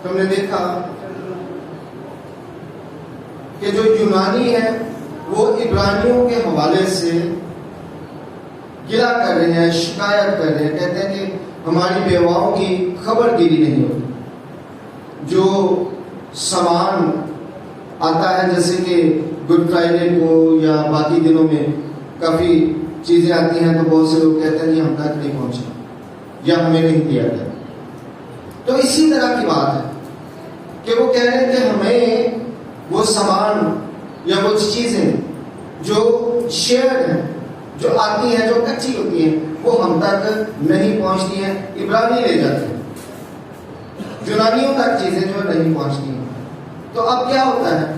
تم نے دیکھا کہ جو یونانی ہے وہ عبرانیوں کے حوالے سے گلا کر رہے ہیں، شکایت کر رہے ہیں، کہتے ہیں کہ ہماری بیواؤں کی خبر گیری نہیں ہوتی۔ جو سامان آتا ہے جیسے کہ گڈ فرائیڈے کو یا باقی دنوں میں کافی چیزیں آتی ہیں، تو بہت سے لوگ کہتے ہیں کہ ہم تک نہیں پہنچا یا ہمیں نہیں دیا گیا۔ تو اسی طرح کی بات ہے کہ وہ کہہ رہے ہیں کہ ہمیں وہ سامان یا وہ چیزیں جو شیئر ہیں، جو آتی ہیں، جو کچی ہوتی ہیں، وہ ہم تک نہیں پہنچتی ہیں، عبرانی لے جاتے ہیں، یونانیوں تک چیزیں جو نہیں پہنچتی ہیں۔ تو اب کیا ہوتا ہے؟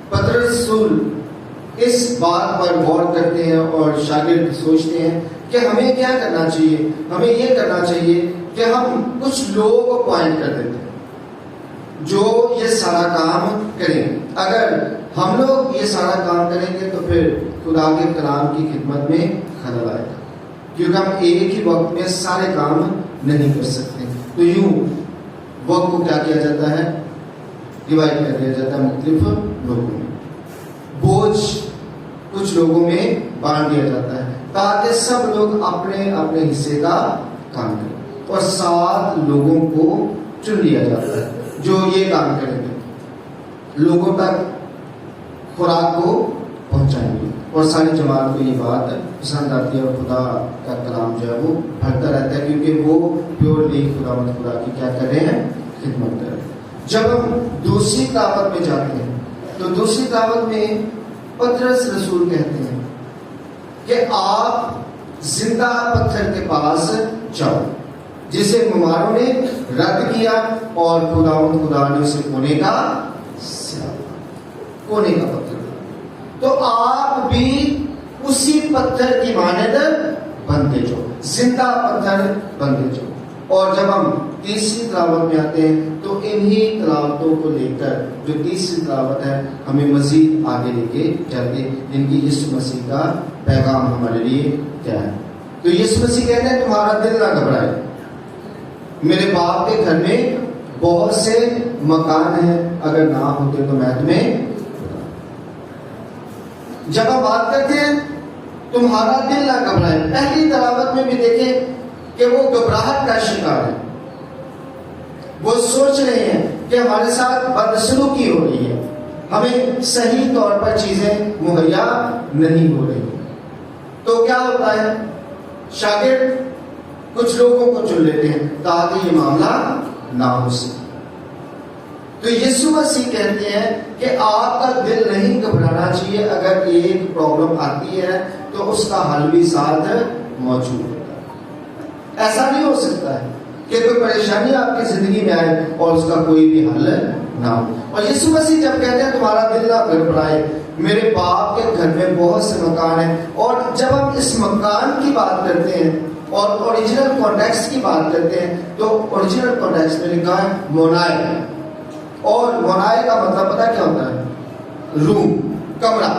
پطرس رسول اس بات پر غور کرتے ہیں اور شاگرد سوچتے ہیں کہ ہمیں کیا کرنا چاہیے۔ ہمیں یہ کرنا چاہیے کہ ہم کچھ لوگوں کو اپوائنٹ کر دیتے ہیں جو یہ سارا کام کریں۔ اگر ہم لوگ یہ سارا کام کریں گے تو پھر خدا کے کلام کی خدمت میں خلل آئے گا، کیونکہ ہم ایک ہی وقت میں سارے کام نہیں کر سکتے۔ تو یوں وقت کو کیا کیا جاتا ہے؟ ڈیوائڈ کر دیا جاتا ہے مختلف لوگوں میں، بوجھ کچھ لوگوں میں بانٹ دیا جاتا ہے تاکہ سب لوگ اپنے اپنے حصے کا کام کریں، اور 7 لوگوں کو چن لیا جاتا ہے جو یہ کام کریں گے، لوگوں تک خوراک کو پہنچائیں گے، اور ساری جماعت کو یہ بات پسند آتی ہے، اور خدا کا کلام جو ہے وہ بڑھتا رہتا ہے، کیونکہ وہ پیورلی خدا کی کیا کر رہے ہیں؟ خدمت کر رہے ہیں۔ جب ہم دوسری دعوت میں جاتے ہیں تو دوسری دعوت میں پطرس رسول کہتے ہیں کہ آپ زندہ پتھر کے پاس جاؤ جسے بیماروں نے رد کیا، اور خدا نے اسے کونے کا پتھر، تو آپ بھی اسی پتھر کی مانند بنتے جاؤ، زندہ پتھر بنتے جاؤ۔ اور جب ہم تیسری تلاوت میں آتے ہیں تو انہی تلاوتوں کو لے کر جو تیسری تلاوت ہے ہمیں مزید آگے لے کے جاتے ہیں، جن کی یسوع مسیح کا پیغام ہمارے لیے کیا ہے۔ تو یسوع مسیح کہتے ہیں تمہارا دل نہ گھبرائے، میرے باپ کے گھر میں بہت سے مکان ہیں، اگر نہ ہوتے تو میں تمہیں۔ جب ہم بات کرتے ہیں تمہارا دل نہ گھبرائے، پہلی تلاوت میں بھی دیکھیں کہ وہ گھبراہٹ کا شکار ہے، وہ سوچ رہے ہیں کہ ہمارے ساتھ بدسلوکی ہو رہی ہے، ہمیں صحیح طور پر چیزیں مہیا نہیں ہو رہی۔ تو کیا ہوتا ہے؟ شاگرد کچھ لوگوں کو چن لیتے ہیں تاکہ یہ معاملہ نہ ہو سکے۔ تو یسوع مسیح کہتے ہیں کہ آپ کا دل نہیں گھبرانا چاہیے، اگر ایک پرابلم آتی ہے تو اس کا حل بھی ساتھ موجود ہوتا ہے۔ ایسا نہیں ہو سکتا ہے کہ کوئی پریشانی آپ کی زندگی میں آئے اور اس کا کوئی بھی حل نہ ہو۔ اور یسوع مسیح جب کہتے ہیں تمہارا دل نہ گھبرائے، میرے باپ کے گھر میں بہت سے مکان ہیں، اور جب ہم اس مکان کی بات کرتے ہیں اور اوریجنل کانٹیکسٹ کی بات کرتے ہیں تو اوریجنل کانٹیکسٹ میں لکھا ہے مونائے، اور مونائے کا مطلب پتہ کیا ہوتا ہے؟ روم، کمرہ۔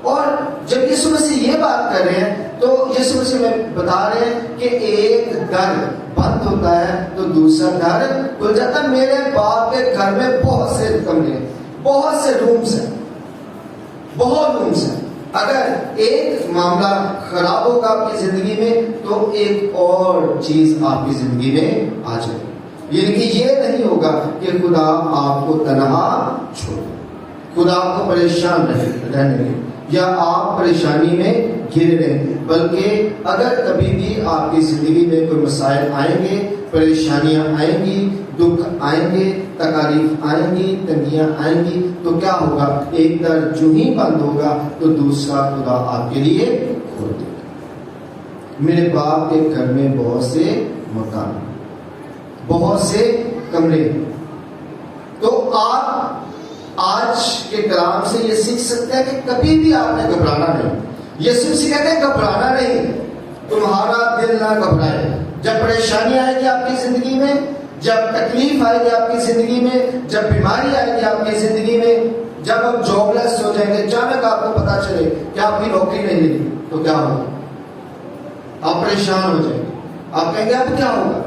اور جب یسوع مسیح یہ بات کر رہے ہیں تو یسوع مسیح میں بتا رہے ہیں کہ ایک در بند ہوتا ہے تو دوسرا در کھل جاتا ہے۔ میرے باپ کے گھر میں بہت سے کمرے ہیں، بہت سے رومز ہیں، بہت رومز ہیں۔ اگر ایک معاملہ خراب ہوگا آپ کی زندگی میں تو ایک اور چیز آپ کی زندگی میں آ جائے گی، یعنی کہ یہ نہیں ہوگا کہ خدا آپ کو تنہا چھوڑ، خدا آپ کو پریشان رہنے دے یا آپ پریشانی میں گھرے رہیں، بلکہ اگر کبھی بھی آپ کی زندگی میں کوئی مسائل آئیں گے، پریشانیاں آئیں گی، دکھ آئیں گے، تکالیف آئیں گی، تنگیاں آئیں گی، تو کیا ہوگا؟ ایک در جو ہی بند ہوگا تو دوسرا خدا آپ کے لیے کھول دے گا۔ میرے باپ کے گھر میں بہت سے مکان، بہت سے کمرے، تو آپ آج کے کلام سے یہ سیکھ سکتے ہیں کہ کبھی بھی آپ نے گھبرانا نہیں۔ یسوع مسیح کہتے ہیں گھبرانا نہیں، تمہارا دل نہ گھبرائے۔ جب پریشانی آئے گی آپ کی زندگی میں، جب تکلیف آئے گی آپ کی زندگی میں، جب بیماری آئے گی آپ کی زندگی میں، جب آپ جاب لیس ہو جائیں گے، اچانک آپ کو پتا چلے کہ آپ کی نوکری نہیں ملی تو کیا ہوگا؟ آپ پریشان ہو جائیں گے، آپ کہیں گے اب کیا ہوگا،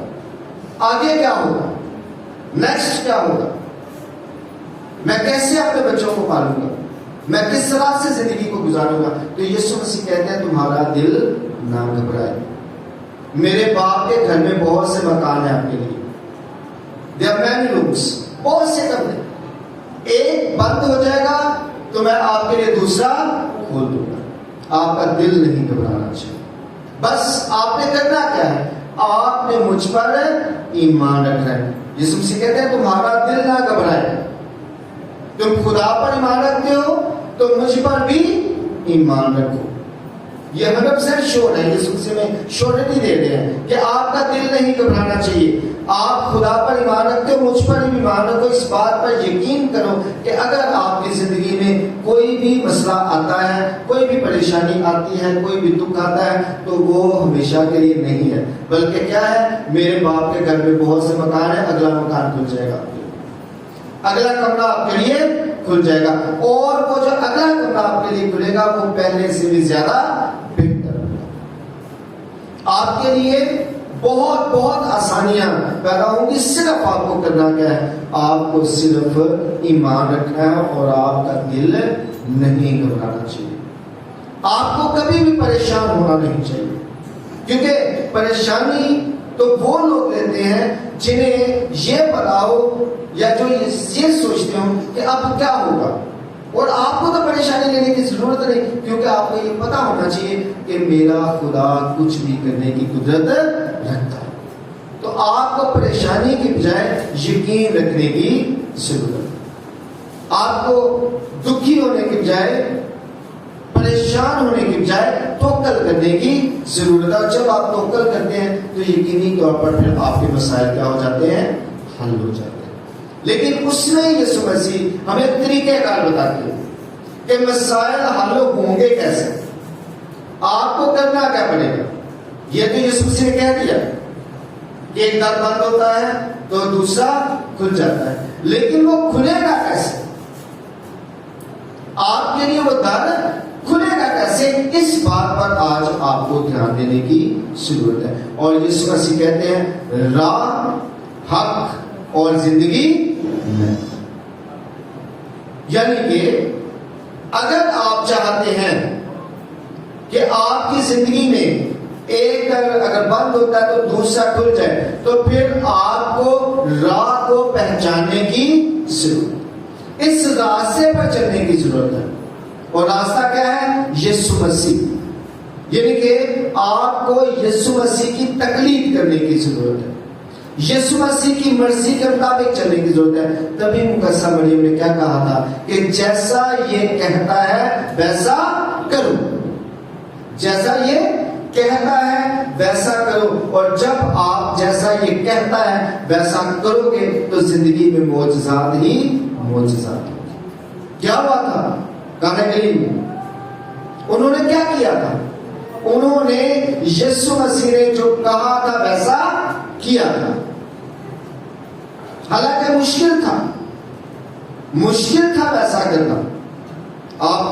آگے کیا ہوگا؟ نیکسٹ کیا ہوگا, میں کیسے اپنے بچوں کو پالوں گا, میں کس طرح سے زندگی کو گزاروں گا. تو یسوع مسیح کہتے ہیں تمہارا دل نہ گھبرائے. میرے باپ کے گھر میں بہت سے مکان ہیں آپ کے لیے. There are many rooms, بہت سے کمرے. ایک بند ہو جائے گا تو میں آپ کے لیے دوسرا کھول دوں گا. آپ کا دل نہیں گھبرانا چاہیے. بس آپ نے کرنا کیا ہے, آپ نے مجھ پر ایمان رکھنا ہے. یسوع مسیح کہتے ہیں تمہارا دل نہ گھبرائے. تم خدا پر ایمان رکھتے ہو تو مجھ پر بھی ایمان رکھو. یہ 100% شور ہے. یسوع مسیح میں شورٹی دے رہے ہیں کہ آپ کا دل نہیں گھبرانا چاہیے. آپ خدا پر ایمان رکھتے ہو, مجھ پر بھی ایمان رکھو. اس بات پر یقین کرو کہ اگر آپ کی زندگی میں کوئی بھی مسئلہ آتا ہے, کوئی بھی پریشانی آتی ہے, کوئی بھی دکھ آتا ہے, تو وہ ہمیشہ کے لیے نہیں ہے, بلکہ کیا ہے, میرے باپ کے گھر میں بہت سے مکان ہیں, اگلا مکان کھل جائے گا, اگلا کمرہ آپ کے لیے کھل جائے گا. اور وہ جو اگلا کمرہ آپ کے لیے کھلے گا وہ پہلے سے بھی زیادہ بہتر ہوگا. آپ کے لیے بہت بہت آسانیاں پیدا ہوں گی. صرف آپ کو کرنا کیا ہے, آپ کو صرف ایمان رکھنا ہے اور آپ کا دل نہیں گھبرانا چاہیے. آپ کو کبھی بھی پریشان ہونا نہیں چاہیے, کیونکہ پریشانی تو وہ لوگ لیتے ہیں جنہیں یہ پتا ہو یا جو یہ سوچتے ہوں کہ اب کیا ہوگا. اور آپ کو تو پریشانی لینے کی ضرورت نہیں, کیونکہ آپ کو یہ پتا ہونا چاہیے کہ میرا خدا کچھ بھی کرنے کی قدرت رکھتا ہے. تو آپ کو پریشانی کی بجائے یقین رکھنے کی ضرورت ہے. آپ کو دکھی ہونے کی بجائے, پریشان ہونے کی بجائے توکل کرنے کی ضرورت ہے. اور جب آپ توکل کرتے ہیں تو یقینی طور پر پھر آپ کے مسائل کیا ہو جاتے ہیں, حل ہو جاتے ہیں. لیکن اس میں یسوع مسیح ہمیں طریقہ کار بتاتے ہیں کہ مسائل حل ہوں گے کیسے. آپ کو کرنا کیا پڑے گا, یہ تو یسوع مسیح نے کہہ دیا کہ ایک در بند ہوتا ہے تو دوسرا کھل جاتا ہے, لیکن وہ کھلے گا کیسے, آپ کے لیے وہ در کھلے گا کیسے, اس بات پر آج آپ کو دھیان دینے کی ضرورت ہے. اور یسوع مسیح کہتے ہیں راہ, حق اور زندگی میں. یعنی کہ اگر آپ چاہتے ہیں کہ آپ کی زندگی میں ایک اگر بند ہوتا ہے تو دوسرا کھل جائے, تو پھر آپ کو راہ کو پہچاننے کی ضرورت ہے, اس راستے پر چلنے کی ضرورت ہے. اور راستہ کیا ہے, یسوع مسیح. یعنی کہ آپ کو یسوع مسیح کی تقلید کرنے کی ضرورت ہے, یسوع مسیح کی مرضی کے مطابق چلنے کی ضرورت ہے. تبھی مقدسہ مریم نے کیا کہا تھا کہ جیسا یہ کہتا ہے ویسا کرو, جیسا یہ کہتا ہے ویسا کرو. اور جب آپ جیسا یہ کہتا ہے ویسا کرو گے تو زندگی میں معجزات ہی معجزات. کیا ہوا تھا کانا گلیل میں, انہوں نے کیا کیا تھا, انہوں نے یسوع مسیح نے جو کہا تھا ویسا کیا تھا. حالانکہ مشکل تھا ویسا کرنا. آپ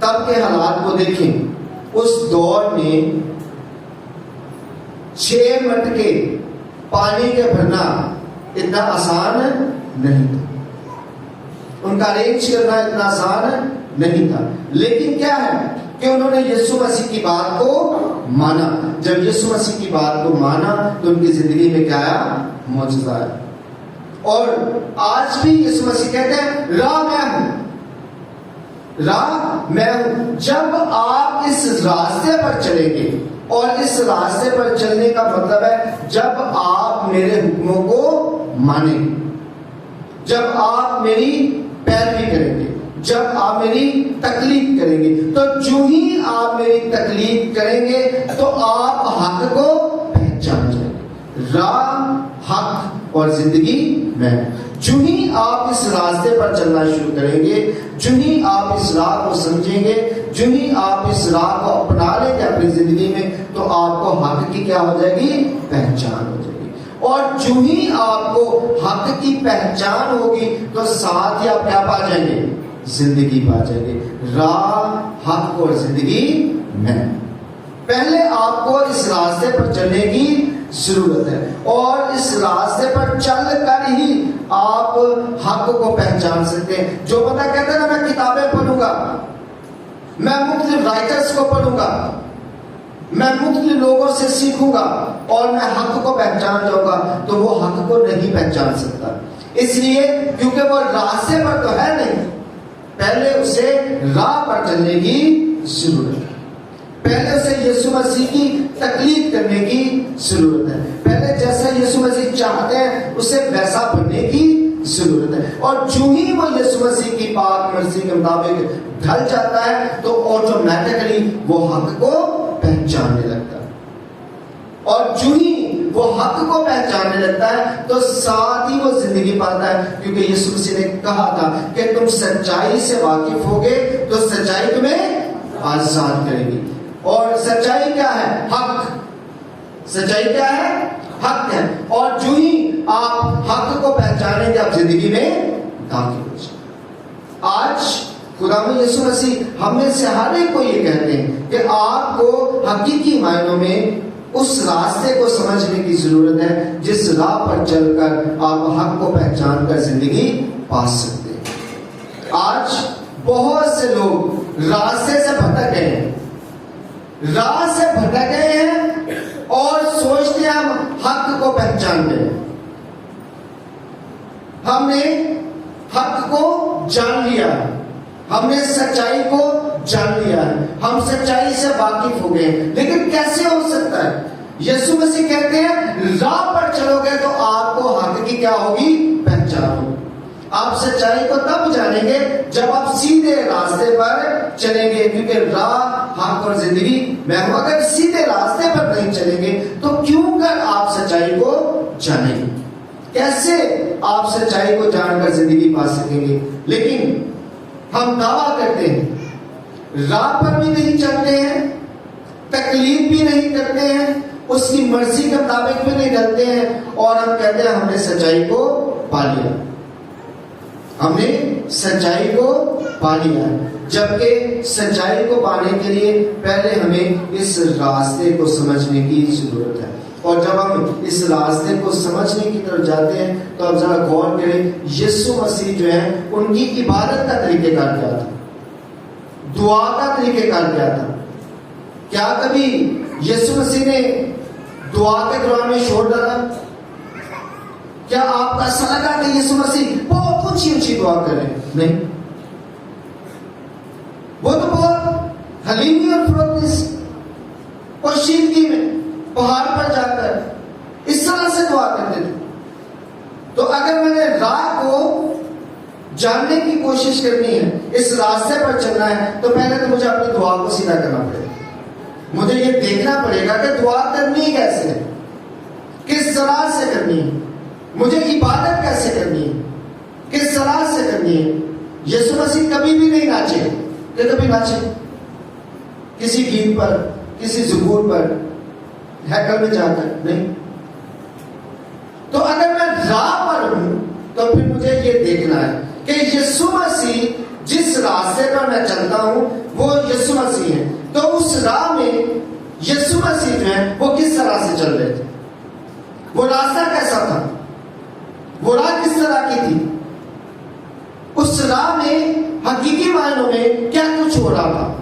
تب کے حالات کو دیکھیں, اس دور میں 6 مٹکے پانی کے بھرنا اتنا آسان نہیں تھا, ان کا ارینج کرنا اتنا آسان نہیں تھا. لیکن کیا ہے کہ انہوں نے یسوع مسیح کی بات کو مانا. جب یسوع مسیح کی بات کو مانا تو ان کی زندگی میں کیا آیا, معجزہ آیا. اور آج بھی یسوع مسیح کہتے ہیں راہ میں ہوں, راہ میں ہوں. جب آپ اس راستے پر چلیں گے, اور اس راستے پر چلنے کا مطلب ہے جب آپ میرے حکموں کو مانیں, جب آپ میری پیروی کریں گے, جب آپ میری تقلید کریں گے, تو جو ہی آپ میری تقلید کریں گے تو آپ حق کو پہچان جائیں گے. راہ, حق اور زندگی میں. جو ہی آپ اس راستے پر چلنا شروع کریں گے, جو ہی آپ اس راہ کو سمجھیں گے, جو ہی آپ اس راہ کو اپنا لیں گے اپنی زندگی میں, تو آپ کو حق کی کیا ہو جائے گی, پہچان ہو جائے گی. اور جو ہی آپ کو حق کی پہچان ہوگی تو ساتھ ہی آپ کیا پا جائیں گے, زندگی پا جائیں گے. راہ, حق اور زندگی میں. پہلے آپ کو اس راستے پر چلنے کی ضرورت ہے، اور اس راستے پر چل کر ہی آپ حق کو پہچان سکتے ہیں۔ جو بندہ کہتا ہے نا میں کتابیں پڑھوں گا، میں مختلف رائٹرز کو پڑھوں گا، میں مختلف لوگوں سے سیکھوں گا اور میں حق کو پہچان جاؤں گا، تو وہ حق کو نہیں پہچان سکتا، اس لیے کیونکہ وہ راستے پر تو ہے نہیں، پہلے اسے راہ پر چلنے کی ضرورت ہے، پہلے اسے یسوع مسیح کی تقلید کرنے کی ضرورت ہے، پہلے جیسا یسوع مسیح چاہتے ہیں اسے ویسا بننے کی ضرورت ہے، اور جو ہی وہ یسوع مسیح کی پاک مرضی کے مطابق ڈھل جاتا ہے تو آٹومیٹکلی وہ حق کو پہچاننے لگتا ہے، اور جو ہی وہ حق کو پہچاننے لگتا ہے تو ساتھ ہی وہ زندگی پاتا ہے، کیونکہ یسوع مسیح نے کہا تھا کہ تم سچائی سے واقف ہوگے تو سچائی تمہیں آزاد کرے گی، اور سچائی کیا ہے؟ حق۔ سچائی کیا ہے؟ حق ہے، اور جو ہی آپ حق کو پہچانیں گے آپ زندگی میں داخل ہو جائیں۔ آج خداوند یسوع مسیح ہم میں سے ہر ایک کو یہ کہتے ہیں کہ آپ کو حقیقی معنوں میں اس راستے کو سمجھنے کی ضرورت ہے جس راہ پر چل کر آپ حق کو پہچان کر زندگی پا سکتے ہیں۔ آج بہت سے لوگ راستے سے بھٹک گئے ہیں، راہ سے بھٹک گئے ہیں اور سوچتے ہیں ہم حق کو پہچان گئے، ہم نے حق کو جان لیا، ہم نے سچائی کو جان لیا ہے، ہم سچائی سے واقف ہو گئے، لیکن کیسے ہو سکتا ہے؟ یسوع مسیح کہتے ہیں راہ پر چلو گے تو آپ کو حق کی کیا ہوگی؟ پہچان ہوگی۔ آپ سچائی کو تب جانیں گے جب آپ سیدھے راستے پر چلیں گے، کیونکہ راہ حق اور زندگی میں ہوں۔ اگر سیدھے راستے پر نہیں چلیں گے تو کیوں کر آپ سچائی کو جانیں گے؟ کیسے آپ سچائی کو جان کر زندگی پا سکیں گے؟ لیکن ہم دعویٰ کرتے ہیں، راہ پر بھی نہیں چلتے ہیں، تکلیف بھی نہیں کرتے ہیں، اس کی مرضی کے مطابق بھی نہیں ڈلتے ہیں، اور ہم کہتے ہیں ہم نے سچائی کو پا لیا، ہم نے سچائی کو پا لیا، جبکہ سچائی کو پانے کے لیے پہلے ہمیں اس راستے کو سمجھنے کی ضرورت ہے، اور جب ہم اس راستے کو سمجھنے کی طرف جاتے ہیں تو اب ذرا غور کریں یسوع مسیح جو ہے ان کی عبادت کا طریقہ کار کیا تھا، دعا کا طریقہ کار کیا تھا؟ کیا کبھی یسوع مسیح نے دعا کے دوران میں شور ڈالا؟ کیا آپ کا ایسا لگا کہ یسوع مسیح بہت اونچی اونچی دعا کر رہے ہیں؟ نہیں، وہ تو بہت حلیمی اور فروتنی اور شیدگی میں پہاڑ پر جا کر اس طرح سے دعا کرتے تھے۔ تو اگر میں نے راہ کو جاننے کی کوشش کرنی ہے، اس راستے پر چلنا ہے، تو پہلے تو مجھے اپنی دعا کو سیدھا کرنا پڑے گا، مجھے یہ دیکھنا پڑے گا کہ دعا کرنی کیسے ہے، کس طرح سے کرنی ہے، مجھے عبادت کیسے کرنی ہے، کس طرح سے کرنی ہے۔ یسوع مسیح کبھی بھی نہیں ناچے کہ کبھی ناچے کسی گیت پر، کسی زبور پر، ہیکل میں جا کر نہیں۔ تو اگر میں راہ پر ہوں تو پھر مجھے یہ دیکھنا ہے کہ یسوع مسیح جس راستے پر میں چلتا ہوں وہ یسوع مسیح ہے، تو اس راہ میں یسوع مسیح جو ہے وہ کس طرح سے چل رہے تھے، وہ راستہ کیسا تھا، وہ راہ کس طرح کی تھی، اس راہ میں حقیقی معنوں میں کیا کچھ ہو رہا تھا۔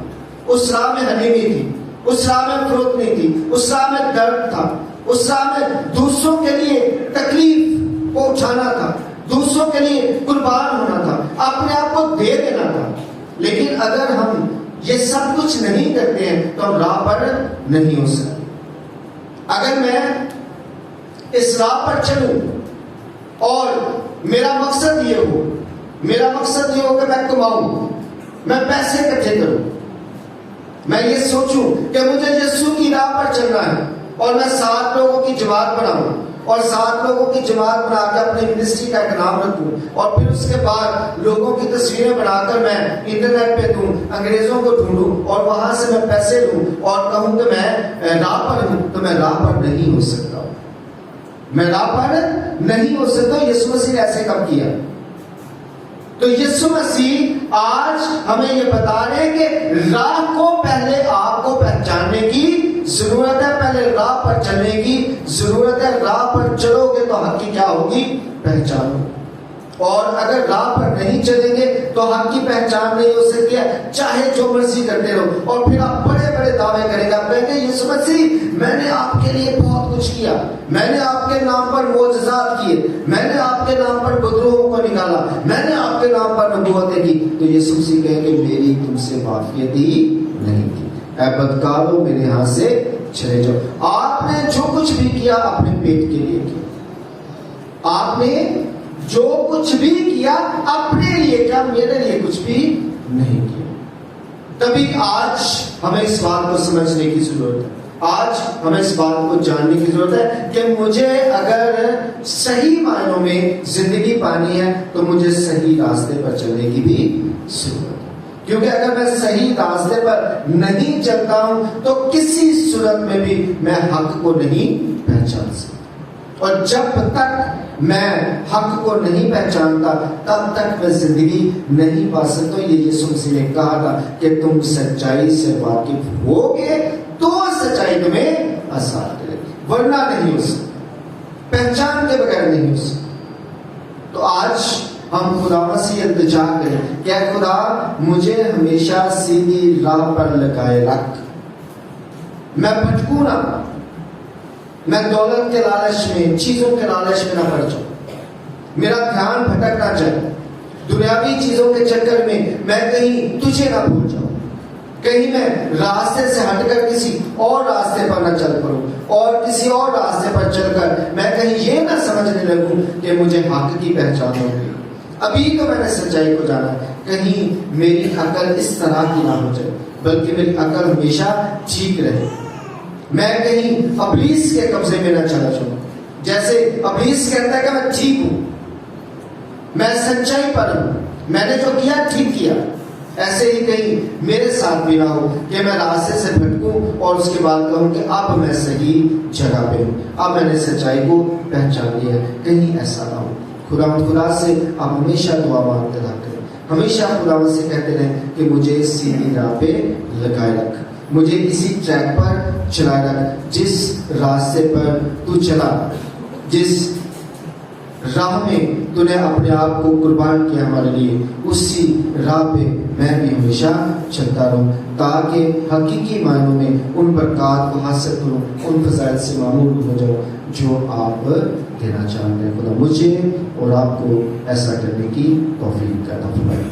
اس راہ میں حلیمی تھی، اس راہ میں فروتنی تھی، اس راہ میں درد تھا، اس راہ میں دوسروں کے لیے تکلیف کو اٹھانا تھا، دوسروں کے لیے قربان ہونا تھا، اپنے آپ کو دے دینا تھا۔ لیکن اگر ہم یہ سب کچھ نہیں کرتے ہیں تو ہم راہ پر نہیں ہو سکتے۔ اگر میں اس راہ پر چلوں اور میرا مقصد یہ ہو، میرا مقصد یہ ہو کہ میں کماؤں، میں پیسے اکٹھے کروں، میں یہ سوچوں کہ مجھے یسوع کی راہ پر چلنا ہے اور میں 7 لوگوں کی جماعت بناؤں اور 7 لوگوں کی جماعت بنا کے اپنی منسٹری کا نام رکھوں، اور پھر اس کے بعد لوگوں کی تصویریں بنا کر میں انٹرنیٹ پہ دوں، انگریزوں کو ڈھونڈوں اور وہاں سے میں پیسے لوں اور کہوں کہ میں راہ پر ہوں، تو میں راہ پر نہیں ہو سکتا، میں راہ پر نہیں ہو سکتا۔ یسوع مسیح نے ایسے کب کیا؟ تو یسوع مسیح آج ہمیں یہ بتا رہے ہیں کہ راہ کو پہلے آپ کو پہچاننے کی ضرورت ہے، پہلے راہ پر چلنے کی ضرورت تو حق کی کیا ہوگی؟ پہچان ہوگی. اور اگر راہ پر نہیں چلیں گے تو حق کی پہچان نہیں ہو سکتی ہے. چاہے جو مرضی کرتے رہو اور پھر آپ بڑے بڑے دعوے کریں گے, آپ کہیں گے یسوع مسیح میں نے آپ کے لیے بہت کچھ کیا, میں نے آپ کے نام پر معجزات کیے, میں نے آپ کے نام پر بدروہوں کو نکالا, میں نے آپ کے نام پر نبوتیں کی. تو یسوع مسیح کہیں کہ میری تم سے معافیت ہی نہیں کی, اے بدکارو میرے ہاں سے چلے جاؤ. آپ نے جو کچھ بھی کیا اپنے پیٹ کے لیے کیا, آپ نے جو کچھ بھی کیا اپنے لیے کیا, میرے لیے کچھ بھی نہیں کیا. تبھی آج ہمیں اس بات کو سمجھنے کی ضرورت ہے, آج ہمیں اس بات کو جاننے کی ضرورت ہے کہ مجھے اگر صحیح معنوں میں زندگی پانی ہے تو مجھے صحیح راستے پر چلنے کی بھی ضرورت ہے. کیونکہ اگر میں صحیح راستے پر نہیں چلتا ہوں تو کسی صورت میں بھی میں حق کو نہیں پہچان سکتا. اور جب تک میں حق کو نہیں پہچانتا تب تک میں زندگی نہیں پا سکتا. یہ یسوع مسیح نے کہا تھا کہ تم سچائی سے واقف ہوگے تو سچائی تمہیں آزاد کرے گی, ورنہ نہیں ہو سکتا, پہچان کے بغیر نہیں ہو سکتا. تو آج ہم خدا سے التجا کریں کہ اے خدا مجھے ہمیشہ سیدھی راہ پر لگائے رکھ, میں بھٹکوں نہ, میں دولت کے لالچ میں, چیزوں کے لالچ میں نہ پڑ جاؤں, میرا دھیان بھٹک نہ جائے, دنیاوی چیزوں کے چکر میں میں کہیں تجھے نہ بھول جاؤں, کہیں میں راستے سے ہٹ کر کسی اور راستے پر نہ چل پڑوں, اور کسی اور راستے پر چل کر میں کہیں یہ نہ سمجھنے لگوں کہ مجھے حق کی پہچان ہو گئی, ابھی تو میں نے سچائی کو جانا, کہیں میری عقل اس طرح کی نہ ہو جائے بلکہ میری عقل ہمیشہ ٹھیک رہے. میں کہیں ابلیس کے قبضے میں نہ چلا جاؤں, جیسے ابلیس کہتا ہے کہ میں ٹھیک ہوں, میں سچائی پر ہوں, میں نے جو کیا ٹھیک کیا, ایسے ہی کہیں میرے ساتھ بھی نہ ہو کہ میں راستے سے بھٹکوں اور اس کے بعد کہوں کہ اب میں صحیح جگہ پہ ہوں, اب میں نے سچائی کو پہچان لیا ہے. کہیں ایسا نہ ہو. خدا سے آپ ہمیشہ دعا مانگتے رہا کریں, ہمیشہ خدا سے کہتے رہیں کہ مجھے سیدھی راہ پہ لگائے رکھ, مجھے اسی ٹریک پر چلائے رکھ جس راستے پر تو چلا, جس راہ میں تو نے اپنے آپ کو قربان کیا ہمارے لیے, اسی راہ پہ میں بھی ہمیشہ چلتا رہوں تاکہ حقیقی معنوں میں ان برکات کو حاصل کروں, ان فضائل سے معمول ہو جاؤں جو آپ دینا چاہتے ہیں. خدا مجھے اور آپ کو ایسا کرنے کی توفیق عطا فرمائے.